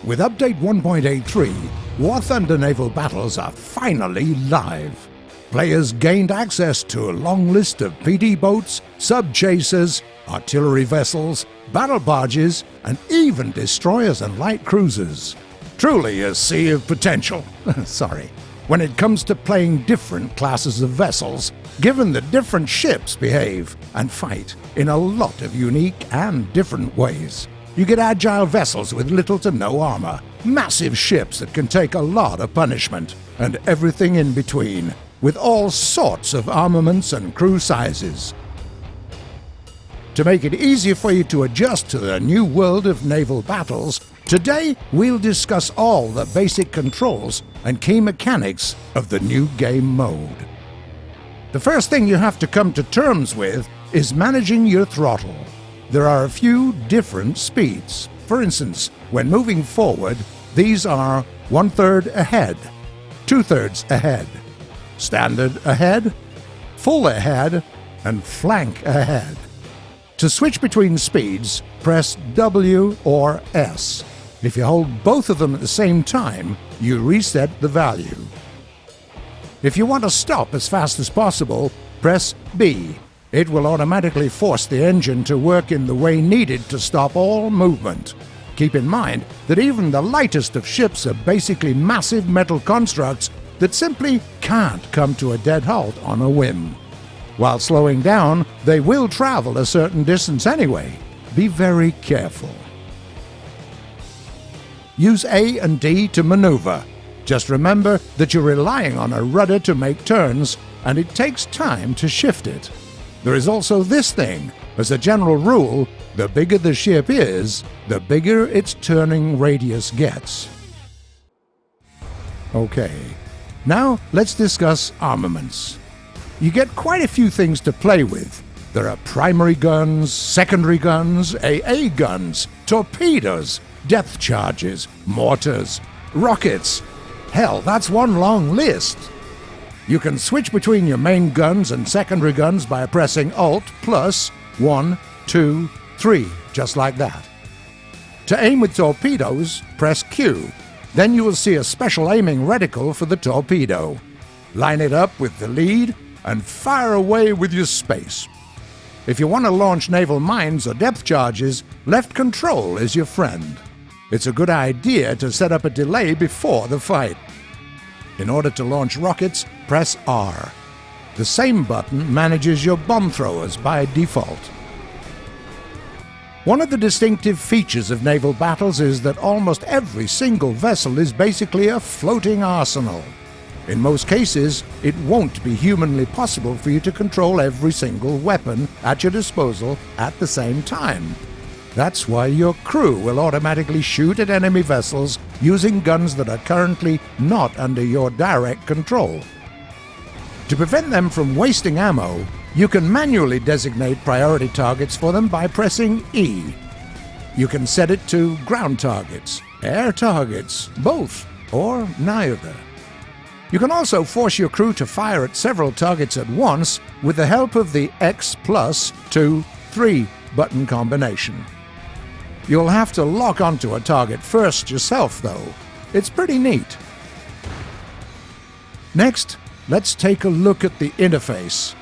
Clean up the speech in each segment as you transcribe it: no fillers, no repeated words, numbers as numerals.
With Update 1.83, War Thunder naval battles are finally live. Players gained access to a long list of PD boats, sub-chasers, artillery vessels, battle barges, and even destroyers and light cruisers. Truly a sea of potential. Sorry. When it comes to playing different classes of vessels, given that different ships behave and fight in a lot of unique and different ways. You get agile vessels with little to no armor, massive ships that can take a lot of punishment, and everything in between, with all sorts of armaments and crew sizes. To make it easier for you to adjust to the new world of naval battles, today we'll discuss all the basic controls and key mechanics of the new game mode. The first thing you have to come to terms with is managing your throttle. There are a few different speeds. For instance, when moving forward, these are 1/3 ahead, 2/3 ahead, standard ahead, full ahead, and flank ahead. To switch between speeds, press W or S. If you hold both of them at the same time, you reset the value. If you want to stop as fast as possible, press B. It will automatically force the engine to work in the way needed to stop all movement. Keep in mind that even the lightest of ships are basically massive metal constructs that simply can't come to a dead halt on a whim. While slowing down, they will travel a certain distance anyway. Be very careful. Use A and D to maneuver. Just remember that you're relying on a rudder to make turns, and it takes time to shift it. There is also this thing. As a general rule, the bigger the ship is, the bigger its turning radius gets. Okay, now let's discuss armaments. You get quite a few things to play with. There are primary guns, secondary guns, AA guns, torpedoes, depth charges, mortars, rockets. Hell, that's one long list. You can switch between your main guns and secondary guns by pressing Alt plus 1, 2, 3, just like that. To aim with torpedoes, press Q. Then you will see a special aiming reticle for the torpedo. Line it up with the lead and fire away with your space. If you want to launch naval mines or depth charges, left control is your friend. It's a good idea to set up a delay before the fight. In order to launch rockets, press R. The same button manages your bomb throwers by default. One of the distinctive features of naval battles is that almost every single vessel is basically a floating arsenal. In most cases, it won't be humanly possible for you to control every single weapon at your disposal at the same time. That's why your crew will automatically shoot at enemy vessels using guns that are currently not under your direct control. To prevent them from wasting ammo, you can manually designate priority targets for them by pressing E. You can set it to ground targets, air targets, both, or neither. You can also force your crew to fire at several targets at once with the help of the X plus 2, 3 button combination. You'll have to lock onto a target first yourself, though. It's pretty neat. Next, let's take a look at the interface.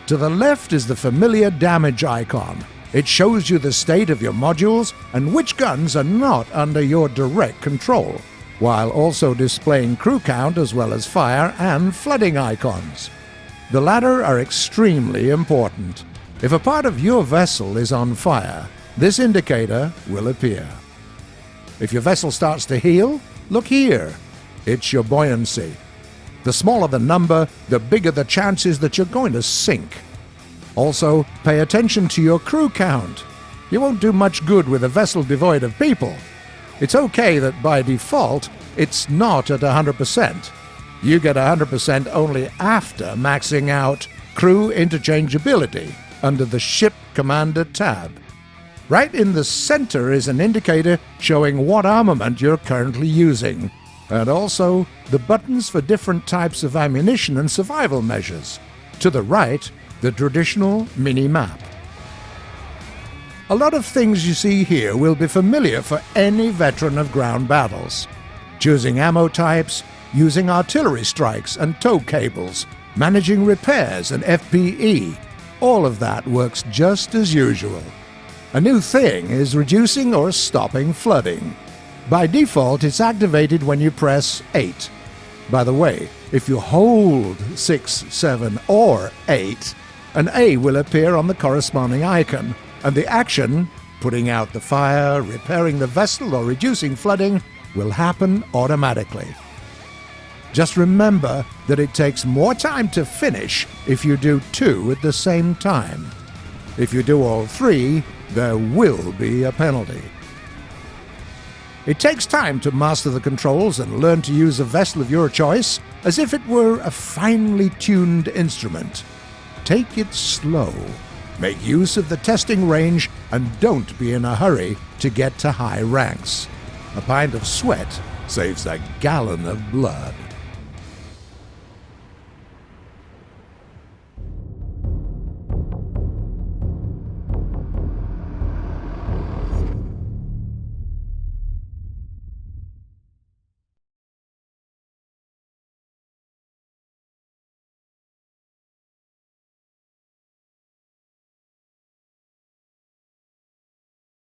To the left is the familiar damage icon. It shows you the state of your modules and which guns are not under your direct control, while also displaying crew count as well as fire and flooding icons. The latter are extremely important. If a part of your vessel is on fire, this indicator will appear. If your vessel starts to heal, look here. It's your buoyancy. The smaller the number, the bigger the chances that you're going to sink. Also, pay attention to your crew count. You won't do much good with a vessel devoid of people. It's okay that by default, it's not at 100%. You get 100% only after maxing out crew interchangeability under the Ship Commander tab. Right in the center is an indicator showing what armament you're currently using, and also the buttons for different types of ammunition and survival measures. To the right, the traditional Minimap. A lot of things you see here will be familiar for any veteran of ground battles. Choosing ammo types, using artillery strikes and tow cables, managing repairs and FPE, all of that works just as usual. A new thing is reducing or stopping flooding. By default, it's activated when you press 8. By the way, if you hold 6, 7, or 8, an A will appear on the corresponding icon, and the action, putting out the fire, repairing the vessel, or reducing flooding, will happen automatically. Just remember that it takes more time to finish if you do 2 at the same time. If you do all 3, there will be a penalty. It takes time to master the controls and learn to use a vessel of your choice as if it were a finely tuned instrument. Take it slow, make use of the testing range, and don't be in a hurry to get to high ranks. A pint of sweat saves a gallon of blood.